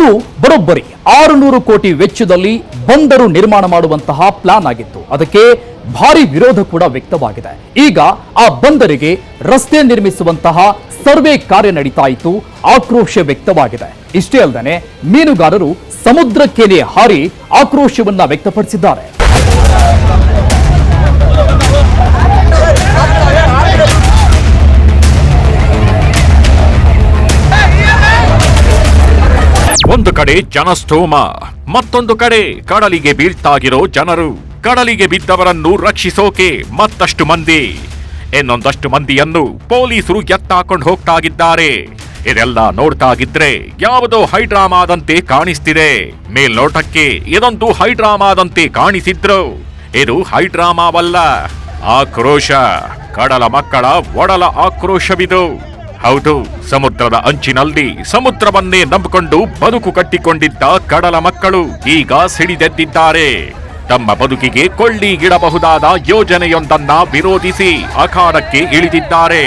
ಅದು ಬರೋಬ್ಬರಿ 600 ಕೋಟಿ ವೆಚ್ಚದಲ್ಲಿ ಬಂದರು ನಿರ್ಮಾಣ ಮಾಡುವಂತಹ ಪ್ಲಾನ್ ಆಗಿತ್ತು. ಅದಕ್ಕೆ ಭಾರಿ ವಿರೋಧ ಕೂಡ ವ್ಯಕ್ತವಾಗಿದೆ. ಈಗ ಆ ಬಂದರಿಗೆ ರಸ್ತೆ ನಿರ್ಮಿಸುವಂತಹ ಸರ್ವೆ ಕಾರ್ಯ ನಡೀತಾ ಇತ್ತು, ಆಕ್ರೋಶ ವ್ಯಕ್ತವಾಗಿದೆ. ಇಷ್ಟೇ ಅಲ್ಲದೆ ಮೀನುಗಾರರು ಸಮುದ್ರಕ್ಕೇನೆ ಹಾರಿ ಆಕ್ರೋಶವನ್ನ ವ್ಯಕ್ತಪಡಿಸಿದ್ದಾರೆ. ಒಂದು ಕಡೆ ಜನಸ್ತೋಮ, ಮತ್ತೊಂದು ಕಡೆ ಕಡಲಿಗೆ ಬೀಳ್ತಾಗಿರೋ ಜನರು. ಕಡಲಿಗೆ ಬಿದ್ದವರನ್ನು ರಕ್ಷಿಸೋಕೆ ಮತ್ತಷ್ಟು ಮಂದಿ, ಇನ್ನೊಂದಷ್ಟು ಮಂದಿಯನ್ನು ಪೊಲೀಸರು ಎತ್ತಾಕೊಂಡು ಹೋಗ್ತಾಗಿದ್ದಾರೆ. ಇದೆಲ್ಲ ನೋಡ್ತಾಗಿದ್ರೆ ಯಾವುದೋ ಹೈಡ್ರಾಮಾದಂತೆ ಕಾಣಿಸ್ತಿದೆ. ಮೇಲ್ನೋಟಕ್ಕೆ ಇದೊಂದು ಹೈಡ್ರಾಮಾದಂತೆ ಕಾಣಿಸಿದ್ರು ಇದು ಹೈಡ್ರಾಮಾವಲ್ಲ, ಆಕ್ರೋಶ. ಕಡಲ ಮಕ್ಕಳ ಒಡಲ ಆಕ್ರೋಶವಿದು. ಹೌದು, ಸಮುದ್ರದ ಅಂಚಿನಲ್ಲಿ ಸಮುದ್ರವನ್ನೇ ನಂಬಿಕೊಂಡು ಬದುಕು ಕಟ್ಟಿಕೊಂಡಿದ್ದ ಕಡಲ ಮಕ್ಕಳು ಈಗ ಸಿಡಿದೆದ್ದಿದ್ದಾರೆ. ತಮ್ಮ ಬದುಕಿಗೆ ಕೊಳ್ಳಿಗಿಡಬಹುದಾದ ಯೋಜನೆಯೊಂದನ್ನ ವಿರೋಧಿಸಿ ಅಖಾಡಕ್ಕೆ ಇಳಿದಿದ್ದಾರೆ.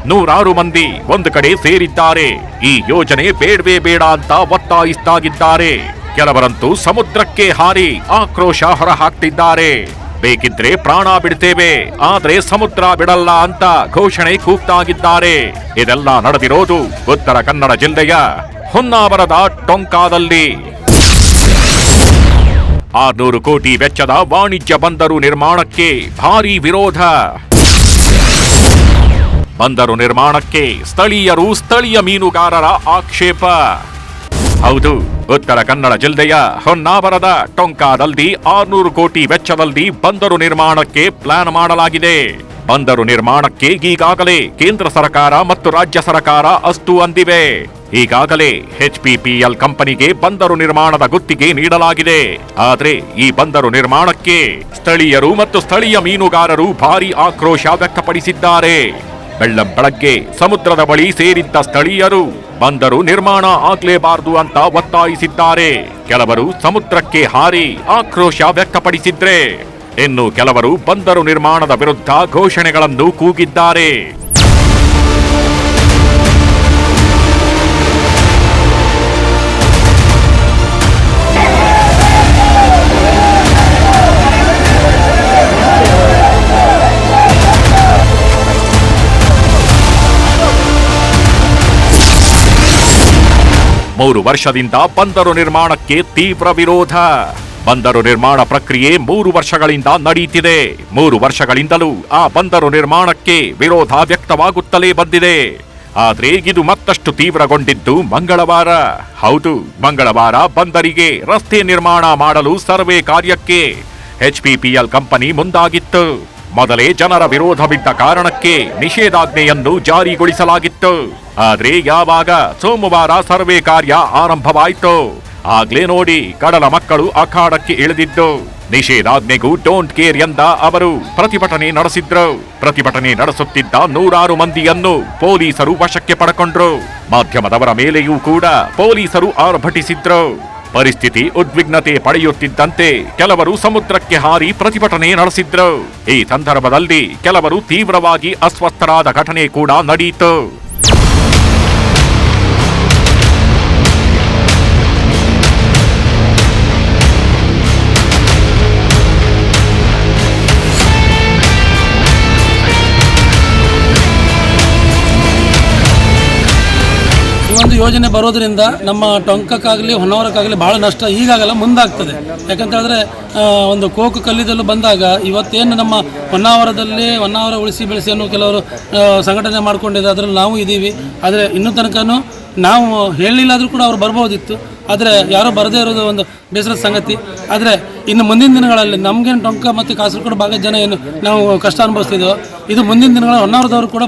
ನೂರಾರು ಮಂದಿ ಒಂದು ಕಡೆ ಸೇರಿದ್ದಾರೆ. ಈ ಯೋಜನೆ ಬೇಡವೇ ಬೇಡ ಅಂತ ಒತ್ತಾಯಿಸ್ತಾಗಿದ್ದಾರೆ. ಕೆಲವರಂತೂ ಸಮುದ್ರಕ್ಕೆ ಹಾರಿ ಆಕ್ರೋಶ ಹೊರಹಾಕ್ತಿದ್ದಾರೆ. ಬೇಕಿದ್ರೆ ಪ್ರಾಣ ಬಿಡ್ತೇವೆ, ಆದ್ರೆ ಸಮುದ್ರ ಬಿಡಲ್ಲ ಅಂತ ಘೋಷಣೆ ಕೂಗ್ತಾಗಿದ್ದಾರೆ. ಇದೆಲ್ಲ ನಡೆದಿರೋದು ಉತ್ತರ ಕನ್ನಡ ಜಿಲ್ಲೆಯ ಹೊನ್ನಾವರದ ಟೊಂಕಾದಲ್ಲಿ. 600 ಕೋಟಿ ವೆಚ್ಚದ ವಾಣಿಜ್ಯ ಬಂದರು ನಿರ್ಮಾಣಕ್ಕೆ ಭಾರೀ ವಿರೋಧ. ಬಂದರು ನಿರ್ಮಾಣಕ್ಕೆ ಸ್ಥಳೀಯ ಮೀನುಗಾರರ ಆಕ್ಷೇಪ. ಹೌದು, ಉತ್ತರ ಕನ್ನಡ ಜಿಲ್ಲೆಯ ಹೊನ್ನಾವರದ ಟೊಂಕಾದಲ್ಲಿ 600 ಕೋಟಿ ವೆಚ್ಚದಲ್ಲಿ ಬಂದರು ನಿರ್ಮಾಣಕ್ಕೆ ಪ್ಲಾನ್ ಮಾಡಲಾಗಿದೆ. ಬಂದರು ನಿರ್ಮಾಣಕ್ಕೆ ಈಗಾಗಲೇ ಕೇಂದ್ರ ಸರ್ಕಾರ ಮತ್ತು ರಾಜ್ಯ ಸರ್ಕಾರ ಅಸ್ತು ಅಂದಿವೆ. ಈಗಾಗಲೇ HPPL ಕಂಪನಿಗೆ ಬಂದರು ನಿರ್ಮಾಣದ ಗುತ್ತಿಗೆ ನೀಡಲಾಗಿದೆ. ಆದರೆ ಈ ಬಂದರು ನಿರ್ಮಾಣಕ್ಕೆ ಸ್ಥಳೀಯರು ಮತ್ತು ಸ್ಥಳೀಯ ಮೀನುಗಾರರು ಭಾರೀ ಆಕ್ರೋಶ ವ್ಯಕ್ತಪಡಿಸಿದ್ದಾರೆ. ಬೆಳ್ಳಂಬೆಳಗ್ಗೆ ಸಮುದ್ರದ ಬಳಿ ಸೇರಿದ್ದ ಸ್ಥಳೀಯರು ಬಂದರು ನಿರ್ಮಾಣ ಆಗ್ಲೇಬಾರದು ಅಂತ ಒತ್ತಾಯಿಸಿದ್ದಾರೆ. ಕೆಲವರು ಸಮುದ್ರಕ್ಕೆ ಹಾರಿ ಆಕ್ರೋಶ ವ್ಯಕ್ತಪಡಿಸಿದ್ರೆ, ಇನ್ನು ಕೆಲವರು ಬಂದರು ನಿರ್ಮಾಣದ ವಿರುದ್ಧ ಘೋಷಣೆಗಳನ್ನು ಕೂಗಿದ್ದಾರೆ. ಮೂರು ವರ್ಷದಿಂದ ಬಂದರು ನಿರ್ಮಾಣಕ್ಕೆ ತೀವ್ರ ವಿರೋಧ. ಬಂದರು ನಿರ್ಮಾಣ ಪ್ರಕ್ರಿಯೆ 3 ವರ್ಷಗಳಿಂದ ನಡೆಯುತ್ತಿದೆ. 3 ವರ್ಷಗಳಿಂದಲೂ ಆ ಬಂದರು ನಿರ್ಮಾಣಕ್ಕೆ ವಿರೋಧ ವ್ಯಕ್ತವಾಗುತ್ತಲೇ ಬಂದಿದೆ. ಆದ್ರೆ ಇದು ಮತ್ತಷ್ಟು ತೀವ್ರಗೊಂಡಿದ್ದು ಮಂಗಳವಾರ. ಹೌದು, ಮಂಗಳವಾರ ಬಂದರಿಗೆ ರಸ್ತೆ ನಿರ್ಮಾಣ ಮಾಡಲು ಸರ್ವೆ ಕಾರ್ಯಕ್ಕೆ HPPL ಕಂಪನಿ ಮುಂದಾಗಿತ್ತು. ಮೊದಲೇ ಜನರ ವಿರೋಧ ಬಿದ್ದ ಕಾರಣಕ್ಕೆ ನಿಷೇಧಾಜ್ಞೆಯನ್ನು ಜಾರಿಗೊಳಿಸಲಾಗಿತ್ತು. ಆದ್ರೆ ಯಾವಾಗ ಸೋಮವಾರ ಸರ್ವೆ ಕಾರ್ಯ ಆರಂಭವಾಯಿತು, ಆಗ್ಲೇ ನೋಡಿ ಕಡಲ ಮಕ್ಕಳು ಅಖಾಡಕ್ಕೆ ಇಳಿದಿದ್ದು. ನಿಷೇಧಾಜ್ಞೆಗೂ ಡೋಂಟ್ ಕೇರ್ ಎಂದ ಅವರು ಪ್ರತಿಭಟನೆ ನಡೆಸಿದ್ರು. ಪ್ರತಿಭಟನೆ ನಡೆಸುತ್ತಿದ್ದ ನೂರಾರು ಮಂದಿಯನ್ನು ಪೊಲೀಸರು ವಶಕ್ಕೆ ಪಡೆಕೊಂಡ್ರು. ಮಾಧ್ಯಮದವರ ಮೇಲೆಯೂ ಕೂಡ ಪೊಲೀಸರು ಆರ್ಭಟಿಸಿದ್ರು. ಪರಿಸ್ಥಿತಿ ಉದ್ವಿಗ್ನತೆ ಪಡೆಯುತ್ತಿದ್ದಂತೆ ಕೆಲವರು ಸಮುದ್ರಕ್ಕೆ ಹಾರಿ ಪ್ರತಿಭಟನೆ ನಡೆಸಿದ್ರು. ಈ ಸಂದರ್ಭದಲ್ಲಿ ಕೆಲವರು ತೀವ್ರವಾಗಿ ಅಸ್ವಸ್ಥರಾದ ಘಟನೆ ಕೂಡ ನಡೆಯಿತು. ಒಂದು ಯೋಜನೆ ಬರೋದ್ರಿಂದ ನಮ್ಮ ಟೊಂಕಕ್ಕಾಗಲಿ ಹೊನ್ನಾವರಕ್ಕಾಗಲಿ ಭಾಳ ನಷ್ಟ ಈಗಾಗಲ್ಲ, ಮುಂದಾಗ್ತದೆ. ಯಾಕಂತ ಹೇಳಿದ್ರೆ ಒಂದು ಕೋಕು ಕಲ್ಲಿದ್ದಲು ಬಂದಾಗ ಇವತ್ತೇನು ನಮ್ಮ ಹೊನ್ನಾವರ ಉಳಿಸಿ ಬೆಳೆಸಿ ಅನ್ನೋ ಕೆಲವರು ಸಂಘಟನೆ ಮಾಡ್ಕೊಂಡಿದ್ದಾರೆ, ಅದರಲ್ಲಿ ನಾವು ಇದ್ದೀವಿ. ಆದರೆ ಇನ್ನೂ ತನಕನೂ ನಾವು ಹೇಳಲಿಲ್ಲಾದರೂ ಕೂಡ ಅವ್ರು ಬರ್ಬೋದಿತ್ತು. ಆದರೆ ಯಾರೋ ಬರದೇ ಇರೋದು ಒಂದು ಬೇಸರದ ಸಂಗತಿ. ಆದರೆ ಇನ್ನು ಮುಂದಿನ ದಿನಗಳಲ್ಲಿ ನಮಗೇನು ಟೊಂಕ ಮತ್ತು ಕಾಸರಗೋಡು ಭಾಗದ ಜನ ಏನು ನಾವು ಕಷ್ಟ ಅನುಭವಿಸ್ತಿದ್ದೋ, ಇದು ಮುಂದಿನ ದಿನಗಳಲ್ಲಿ ಹೊನ್ನಾವರದವರು ಕೂಡ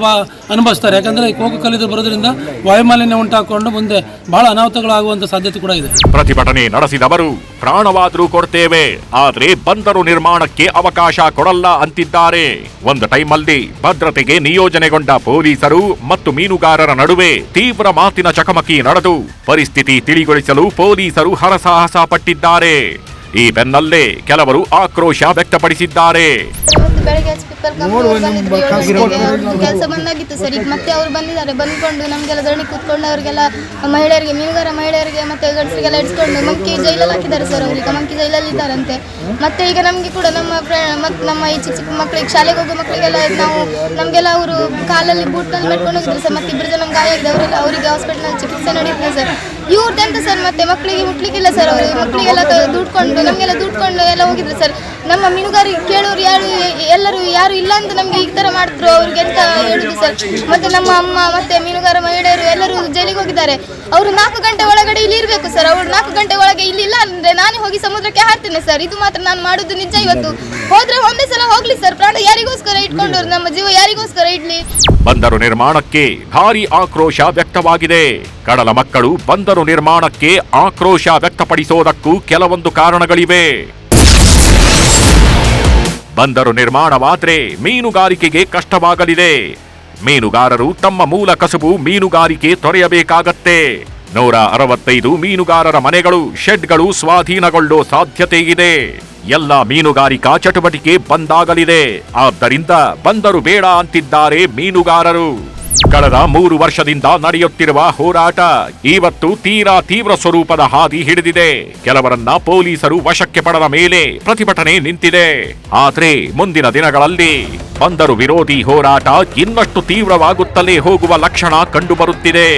ಅನುಭವಿಸ್ತಾರೆ. ಯಾಕಂದರೆ ಈ ಕೋಕು ಕಲ್ಲಿದ್ದಲು ಬರೋದ್ರಿಂದ ವಾಯುಮಾಲಿನ್ಯ ಉಂಟಾಕೊಂಡು ಮುಂದೆ ಬಹಳ ಅನಾಹುತಗಳಾಗುವಂಥ ಸಾಧ್ಯತೆ ಕೂಡ ಇದೆ. ಪ್ರತಿಭಟನೆ ನಡೆಸಿದವರು ಪ್ರಾಣವಾದರೂ ಕೊಡ್ತೇವೆ, ಆದರೆ ಬಂದರು ನಿರ್ಮಾಣಕ್ಕೆ ಅವಕಾಶ ಕೊಡಲ್ಲ ಅಂತಿದ್ದಾರೆ. ಒಂದು ಟೈಮಲ್ಲಿ ಭದ್ರತೆಗೆ ನಿಯೋಜನೆಗೊಂಡ ಪೊಲೀಸರು ಮತ್ತು ಮೀನುಗಾರರ ನಡುವೆ ತೀವ್ರ ಮಾತಿನ ಚಕಮಕಿ ನಡೆದು ಪರಿಸ್ಥಿತಿ ತಿಳಿಗೊಳಿಸಲು ಪೊಲೀಸರು ಹರಸಾಹಸ ಪಟ್ಟಿದ್ದಾರೆ. ಈ ಬೆನ್ನಲ್ಲೇ ಕೆಲವರು ಆಕ್ರೋಶ ವ್ಯಕ್ತಪಡಿಸಿದ್ದಾರೆ. ಇವತ್ತು ಬೆಳಗ್ಗೆ ಪೀಪಲ್ ಬಂದಿದ್ರು 7 ಗಂಟೆಗೆ ಅವ್ರದ್ದು ಕೆಲಸ ಬಂದಾಗಿತ್ತು ಸರ್. ಈಗ ಮತ್ತೆ ಅವ್ರು ಬಂದಿದ್ದಾರೆ, ಬಂದ್ಕೊಂಡು ನಮಗೆಲ್ಲ ಧರಣಿ ಕೂತ್ಕೊಂಡು ಅವರಿಗೆಲ್ಲ ಮಹಿಳೆಯರಿಗೆ, ಮೀನುಗಾರ ಮಹಿಳೆಯರಿಗೆ ಮತ್ತೆ ಗಂಡಸರಿಗೆಲ್ಲ ಇಡ್ಸ್ಕೊಂಡು ಮಂಕಿ ಜೈಲಲ್ಲಿ ಹಾಕಿದ್ದಾರೆ ಸರ್. ಅವ್ರೀಗ ಮಂಕಿ ಜೈಲಲ್ಲಿ ಇದ್ದಾರಂತೆ. ಮತ್ತೆ ಈಗ ನಮಗೆ ಕೂಡ ನಮ್ಮ ಮತ್ತು ನಮ್ಮ ಈ ಚಿಕ್ಕ ಚಿಕ್ಕ ಮಕ್ಕಳಿಗೆ, ಶಾಲೆಗೆ ಹೋಗೋ ಮಕ್ಕಳಿಗೆಲ್ಲ ನಮಗೆಲ್ಲ ಅವರು ಕಾಲಲ್ಲಿ ಬೂಟ್ನಲ್ಲಿ ಮೆಟ್ಕೊಂಡು ಹೋಗಿದ್ರು ಸರ್. ಮತ್ತೆ 2 ಜನ ಗಾಯ ಆಗಿದೆ, ಅವರೆಲ್ಲ ಅವರಿಗೆ ಹಾಸ್ಪಿಟಲ್ನಲ್ಲಿ ಚಿಕಿತ್ಸೆ ನಡೆಯುತ್ತೆ ಸರ್. ಇವ್ರದ್ದೆಂತ ಸರ್, ಮತ್ತೆ ಮಕ್ಕಳಿಗೆ ಮುಟ್ಲಿಕ್ಕಿಲ್ಲ ಸರ್. ಅವರು ಮಕ್ಕಳಿಗೆಲ್ಲ ದುಡ್ಕೊಂಡು ನಮಗೆಲ್ಲ ದುಡ್ಕೊಂಡು ಎಲ್ಲ ಹೋಗಿದ್ರು ಸರ್. ನಮ್ಮ ಮೀನುಗಾರಿಕೆ ಕೇಳೋರು ಯಾರು ಇಲ್ಲ ಅಂತ ನಮಗೆ ಈ ಥರ ಮಾಡ್ತಾರೆ. ಅವ್ರಿಗೆ ಎಂತ ಹೇಳುದು ಸರ್. ಮತ್ತೆ ನಮ್ಮ ಅಮ್ಮ ಮತ್ತೆ ಮೀನುಗಾರ ಮಹಿಳೆಯರು ಎಲ್ಲರೂ ಜೈಲಿಗೆ ಹೋಗಿದ್ದಾರೆ. ಅವರು 4 ಗಂಟೆ ಒಳಗಡೆ ಇಲ್ಲಿ ಇರಬೇಕು ಸರ್. ಅವರು 4 ಗಂಟೆ ಒಳಗೆ ಇಲ್ಲಿ ಇಲ್ಲ ಅಂದ್ರೆ ನಾನೇ ಹೋಗಿ ಸಮುದ್ರಕ್ಕೆ ಹಾರ್ತೇನೆ ಸರ್. ಇದು ಮಾತ್ರ ನಾನು ಮಾಡುದು ನಿಜ. ಇವತ್ತು ಹೋದ್ರೆ ಒಂದೇ ಸಲ ಹೋಗ್ಲಿ ಸರ್. ಪ್ರಾಣ ಯಾರಿಗೋಸ್ಕರ ಇಟ್ಕೊಂಡವ್ರು, ನಮ್ಮ ಜೀವ ಯಾರಿಗೋಸ್ಕರ ಇಡ್ಲಿ? ಬಂದರು ನಿರ್ಮಾಣಕ್ಕೆ ಭಾರಿ ಆಕ್ರೋಶ ವ್ಯಕ್ತವಾಗಿದೆ. ಕಡಲ ಮಕ್ಕಳು ಬಂದರು ನಿರ್ಮಾಣಕ್ಕೆ ಆಕ್ರೋಶ ವ್ಯಕ್ತಪಡಿಸೋದಕ್ಕೂ ಕೆಲವೊಂದು ಕಾರಣಗಳಿವೆ. ಬಂದರು ನಿರ್ಮಾಣವಾದ್ರೆ ಮೀನುಗಾರಿಕೆಗೆ ಕಷ್ಟವಾಗಲಿದೆ. ಮೀನುಗಾರರು ತಮ್ಮ ಮೂಲ ಕಸುಬು ಮೀನುಗಾರಿಕೆ ತೊರೆಯಬೇಕಾಗತ್ತೆ. 165 ಮೀನುಗಾರರ ಮನೆಗಳು, ಶೆಡ್ಗಳು ಸ್ವಾಧೀನಗೊಳ್ಳೋ ಸಾಧ್ಯತೆ ಇದೆ. ಎಲ್ಲ ಮೀನುಗಾರಿಕಾ ಚಟುವಟಿಕೆ ಬಂದಾಗಲಿದೆ. ಆದ್ದರಿಂದ ಬಂದರು ಬೇಡ ಅಂತಿದ್ದಾರೆ ಮೀನುಗಾರರು. ಕಳೆದ 3 ವರ್ಷದಿಂದ ನಡೆಯುತ್ತಿರುವ ಹೋರಾಟ ಇವತ್ತು ತೀರಾ ತೀವ್ರ ಸ್ವರೂಪದ ಹಾದಿ ಹಿಡಿದಿದೆ. ಕೆಲವರನ್ನ ಪೊಲೀಸರು ವಶಕ್ಕೆ ಪಡೆದ ಮೇಲೆ ಪ್ರತಿಭಟನೆ ನಿಂತಿದೆ. ಆದ್ರೆ ಮುಂದಿನ ದಿನಗಳಲ್ಲಿ ಬಂದರು ವಿರೋಧಿ ಹೋರಾಟ ಇನ್ನಷ್ಟು ತೀವ್ರವಾಗುತ್ತಲೇ ಹೋಗುವ ಲಕ್ಷಣ ಕಂಡುಬರುತ್ತಿದೆ.